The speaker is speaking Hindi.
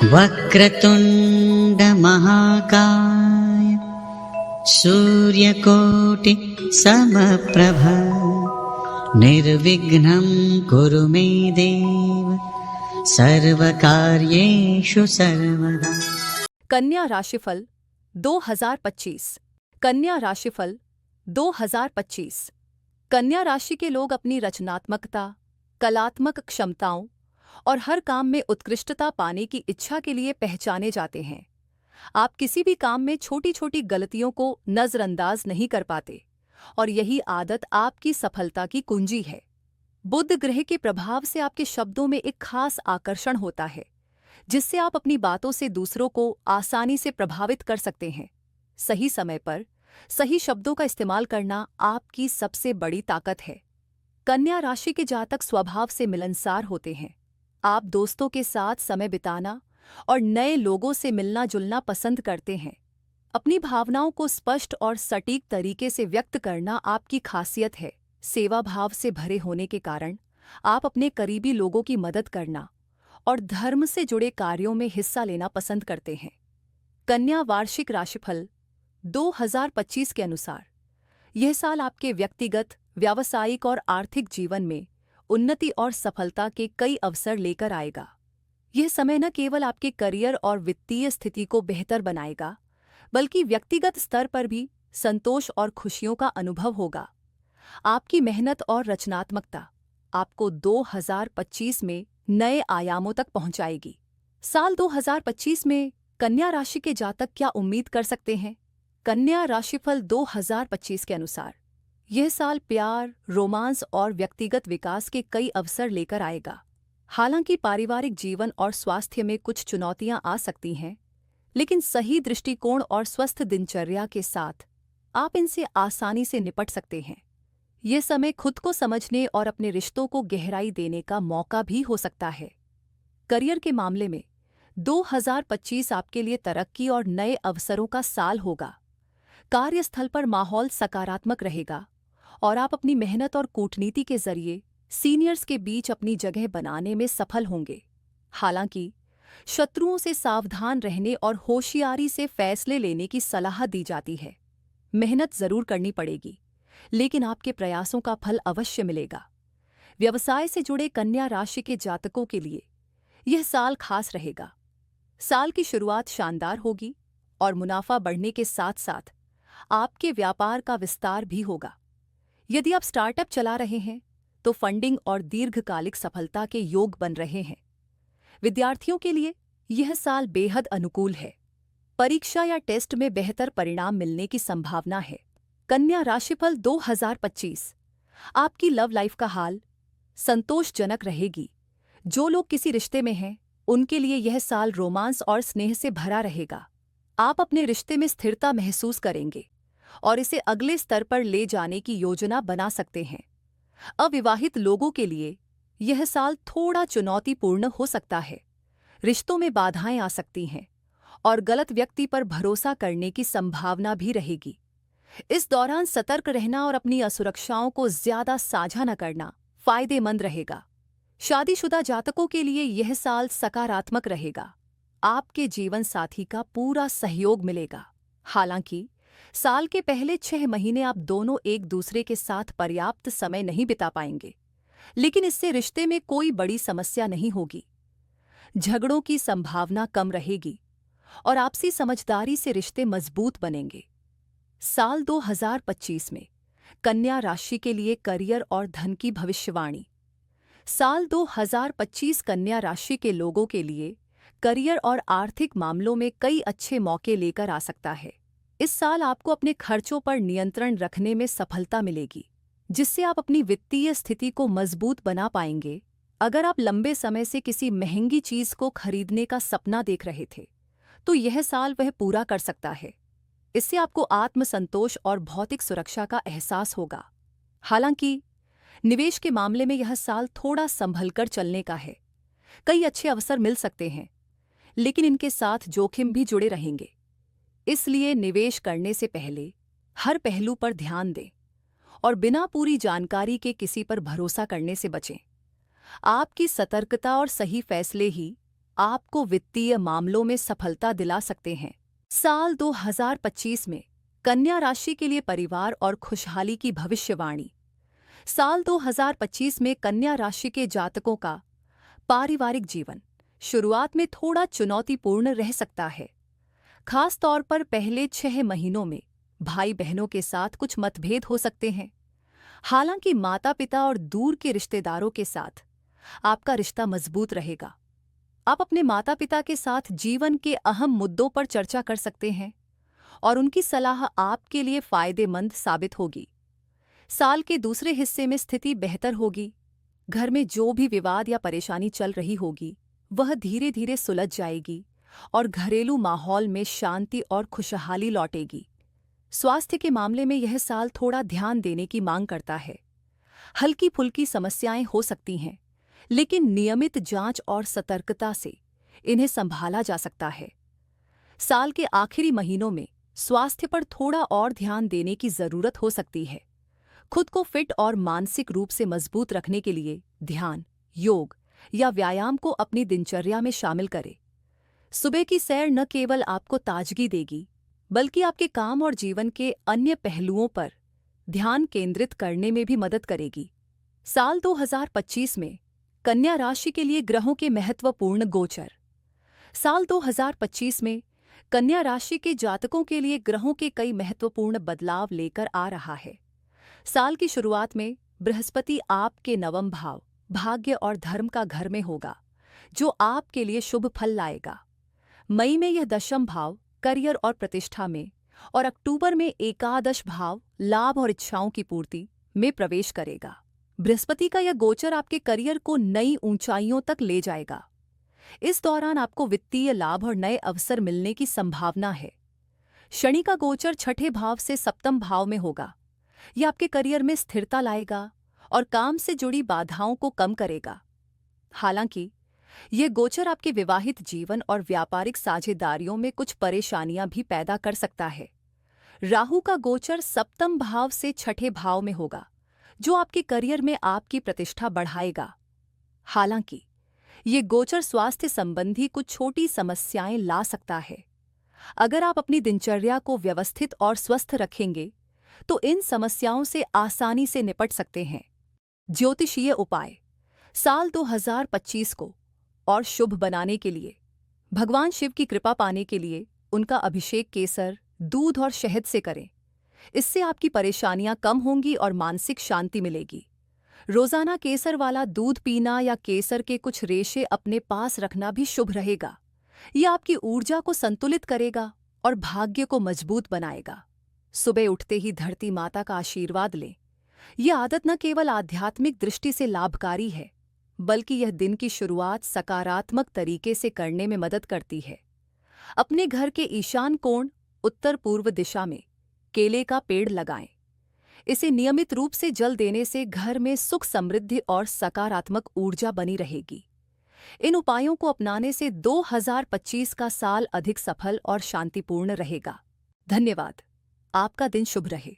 वक्रतुण्ड महाकाय सूर्यकोटि समप्रभ निर्विघ्नं कुरु मे देव सर्वकार्येषु सर्वदा। कन्या राशिफल 2025। कन्या राशिफल 2025। कन्या राशि के लोग अपनी रचनात्मकता, कलात्मक क्षमताओं और हर काम में उत्कृष्टता पाने की इच्छा के लिए पहचाने जाते हैं। आप किसी भी काम में छोटी छोटी गलतियों को नजरअंदाज नहीं कर पाते और यही आदत आपकी सफलता की कुंजी है। बुध ग्रह के प्रभाव से आपके शब्दों में एक खास आकर्षण होता है, जिससे आप अपनी बातों से दूसरों को आसानी से प्रभावित कर सकते हैं। सही समय पर सही शब्दों का इस्तेमाल करना आपकी सबसे बड़ी ताकत है। कन्या राशि के जातक स्वभाव से मिलनसार होते हैं। आप दोस्तों के साथ समय बिताना और नए लोगों से मिलना जुलना पसंद करते हैं। अपनी भावनाओं को स्पष्ट और सटीक तरीके से व्यक्त करना आपकी खासियत है। सेवा भाव से भरे होने के कारण आप अपने करीबी लोगों की मदद करना और धर्म से जुड़े कार्यों में हिस्सा लेना पसंद करते हैं। कन्या वार्षिक राशिफल 2025 के अनुसार यह साल आपके व्यक्तिगत, व्यावसायिक और आर्थिक जीवन में उन्नति और सफलता के कई अवसर लेकर आएगा। यह समय न केवल आपके करियर और वित्तीय स्थिति को बेहतर बनाएगा, बल्कि व्यक्तिगत स्तर पर भी संतोष और खुशियों का अनुभव होगा। आपकी मेहनत और रचनात्मकता आपको 2025 में नए आयामों तक पहुंचाएगी। साल 2025 में कन्या राशि के जातक क्या उम्मीद कर सकते हैं? कन्या राशिफल 2025 के अनुसार यह साल प्यार, रोमांस और व्यक्तिगत विकास के कई अवसर लेकर आएगा। हालांकि पारिवारिक जीवन और स्वास्थ्य में कुछ चुनौतियां आ सकती हैं, लेकिन सही दृष्टिकोण और स्वस्थ दिनचर्या के साथ आप इनसे आसानी से निपट सकते हैं। यह समय खुद को समझने और अपने रिश्तों को गहराई देने का मौका भी हो सकता है। करियर के मामले में 2025 आपके लिए तरक्की और नए अवसरों का साल होगा। कार्यस्थल पर माहौल सकारात्मक रहेगा और आप अपनी मेहनत और कूटनीति के जरिए सीनियर्स के बीच अपनी जगह बनाने में सफल होंगे। हालांकि शत्रुओं से सावधान रहने और होशियारी से फैसले लेने की सलाह दी जाती है। मेहनत जरूर करनी पड़ेगी, लेकिन आपके प्रयासों का फल अवश्य मिलेगा। व्यवसाय से जुड़े कन्या राशि के जातकों के लिए यह साल खास रहेगा। साल की शुरुआत शानदार होगी और मुनाफा बढ़ने के साथ साथ आपके व्यापार का विस्तार भी होगा। यदि आप स्टार्टअप चला रहे हैं तो फंडिंग और दीर्घकालिक सफलता के योग बन रहे हैं। विद्यार्थियों के लिए यह साल बेहद अनुकूल है। परीक्षा या टेस्ट में बेहतर परिणाम मिलने की संभावना है। कन्या राशिफल 2025। आपकी लव लाइफ का हाल संतोषजनक रहेगी। जो लोग किसी रिश्ते में हैं, उनके लिए यह साल रोमांस और स्नेह से भरा रहेगा। आप अपने रिश्ते में स्थिरता महसूस करेंगे और इसे अगले स्तर पर ले जाने की योजना बना सकते हैं। अविवाहित लोगों के लिए यह साल थोड़ा चुनौतीपूर्ण हो सकता है। रिश्तों में बाधाएं आ सकती हैं और गलत व्यक्ति पर भरोसा करने की संभावना भी रहेगी। इस दौरान सतर्क रहना और अपनी असुरक्षाओं को ज्यादा साझा न करना फायदेमंद रहेगा। शादीशुदा जातकों के लिए यह साल सकारात्मक रहेगा। आपके जीवन साथी का पूरा सहयोग मिलेगा। हालांकि साल के पहले 6 महीने आप दोनों एक दूसरे के साथ पर्याप्त समय नहीं बिता पाएंगे, लेकिन इससे रिश्ते में कोई बड़ी समस्या नहीं होगी। झगड़ों की संभावना कम रहेगी और आपसी समझदारी से रिश्ते मजबूत बनेंगे। साल 2025 में कन्या राशि के लिए करियर और धन की भविष्यवाणी। साल 2025 कन्या राशि के लोगों के लिए करियर और आर्थिक मामलों में कई अच्छे मौके लेकर आ सकता है। इस साल आपको अपने खर्चों पर नियंत्रण रखने में सफलता मिलेगी, जिससे आप अपनी वित्तीय स्थिति को मजबूत बना पाएंगे। अगर आप लंबे समय से किसी महंगी चीज को खरीदने का सपना देख रहे थे, तो यह साल वह पूरा कर सकता है। इससे आपको आत्मसंतोष और भौतिक सुरक्षा का एहसास होगा। हालांकि निवेश के मामले में यह साल थोड़ा संभलकर चलने का है। कई अच्छे अवसर मिल सकते हैं, लेकिन इनके साथ जोखिम भी जुड़े रहेंगे। इसलिए निवेश करने से पहले हर पहलू पर ध्यान दें और बिना पूरी जानकारी के किसी पर भरोसा करने से बचें। आपकी सतर्कता और सही फैसले ही आपको वित्तीय मामलों में सफलता दिला सकते हैं। साल 2025 में कन्या राशि के लिए परिवार और खुशहाली की भविष्यवाणी। साल 2025 में कन्या राशि के जातकों का पारिवारिक जीवन शुरुआत में थोड़ा चुनौतीपूर्ण रह सकता है। खास तौर पर पहले 6 महीनों में भाई बहनों के साथ कुछ मतभेद हो सकते हैं। हालांकि माता पिता और दूर के रिश्तेदारों के साथ आपका रिश्ता मजबूत रहेगा। आप अपने माता पिता के साथ जीवन के अहम मुद्दों पर चर्चा कर सकते हैं और उनकी सलाह आपके लिए फायदेमंद साबित होगी। साल के दूसरे हिस्से में स्थिति बेहतर होगी। घर में जो भी विवाद या परेशानी चल रही होगी वह धीरे धीरे सुलझ जाएगी और घरेलू माहौल में शांति और खुशहाली लौटेगी। स्वास्थ्य के मामले में यह साल थोड़ा ध्यान देने की मांग करता है। हल्की फुल्की समस्याएं हो सकती हैं, लेकिन नियमित जांच और सतर्कता से इन्हें संभाला जा सकता है। साल के आखिरी महीनों में स्वास्थ्य पर थोड़ा और ध्यान देने की जरूरत हो सकती है। खुद को फिट और मानसिक रूप से मजबूत रखने के लिए ध्यान, योग या व्यायाम को अपनी दिनचर्या में शामिल करें। सुबह की सैर न केवल आपको ताजगी देगी, बल्कि आपके काम और जीवन के अन्य पहलुओं पर ध्यान केंद्रित करने में भी मदद करेगी। साल 2025 में कन्या राशि के लिए ग्रहों के महत्वपूर्ण गोचर। साल 2025 में कन्या राशि के जातकों के लिए ग्रहों के कई महत्वपूर्ण बदलाव लेकर आ रहा है। साल की शुरुआत में बृहस्पति आपके नवम भाव, भाग्य और धर्म का घर में होगा, जो आपके लिए शुभ फल लाएगा। मई में यह दशम भाव, करियर और प्रतिष्ठा में, और अक्टूबर में एकादश भाव, लाभ और इच्छाओं की पूर्ति में प्रवेश करेगा। बृहस्पति का यह गोचर आपके करियर को नई ऊंचाइयों तक ले जाएगा। इस दौरान आपको वित्तीय लाभ और नए अवसर मिलने की संभावना है। शनि का गोचर छठे भाव से सप्तम भाव में होगा। यह आपके करियर में स्थिरता लाएगा और काम से जुड़ी बाधाओं को कम करेगा। हालांकि यह गोचर आपके विवाहित जीवन और व्यापारिक साझेदारियों में कुछ परेशानियां भी पैदा कर सकता है। राहु का गोचर सप्तम भाव से छठे भाव में होगा, जो आपके करियर में आपकी प्रतिष्ठा बढ़ाएगा। हालांकि ये गोचर स्वास्थ्य संबंधी कुछ छोटी समस्याएं ला सकता है। अगर आप अपनी दिनचर्या को व्यवस्थित और स्वस्थ रखेंगे तो इन समस्याओं से आसानी से निपट सकते हैं। ज्योतिषीय उपाय। साल 2025 को और शुभ बनाने के लिए भगवान शिव की कृपा पाने के लिए उनका अभिषेक केसर, दूध और शहद से करें। इससे आपकी परेशानियां कम होंगी और मानसिक शांति मिलेगी। रोजाना केसर वाला दूध पीना या केसर के कुछ रेशे अपने पास रखना भी शुभ रहेगा। यह आपकी ऊर्जा को संतुलित करेगा और भाग्य को मजबूत बनाएगा। सुबह उठते ही धरती माता का आशीर्वाद लें। यह आदत न केवल आध्यात्मिक दृष्टि से लाभकारी है, बल्कि यह दिन की शुरुआत सकारात्मक तरीके से करने में मदद करती है। अपने घर के ईशान कोण उत्तर पूर्व दिशा में केले का पेड़ लगाएं। इसे नियमित रूप से जल देने से घर में सुख, समृद्धि और सकारात्मक ऊर्जा बनी रहेगी। इन उपायों को अपनाने से 2025 का साल अधिक सफल और शांतिपूर्ण रहेगा। धन्यवाद। आपका दिन शुभ रहे।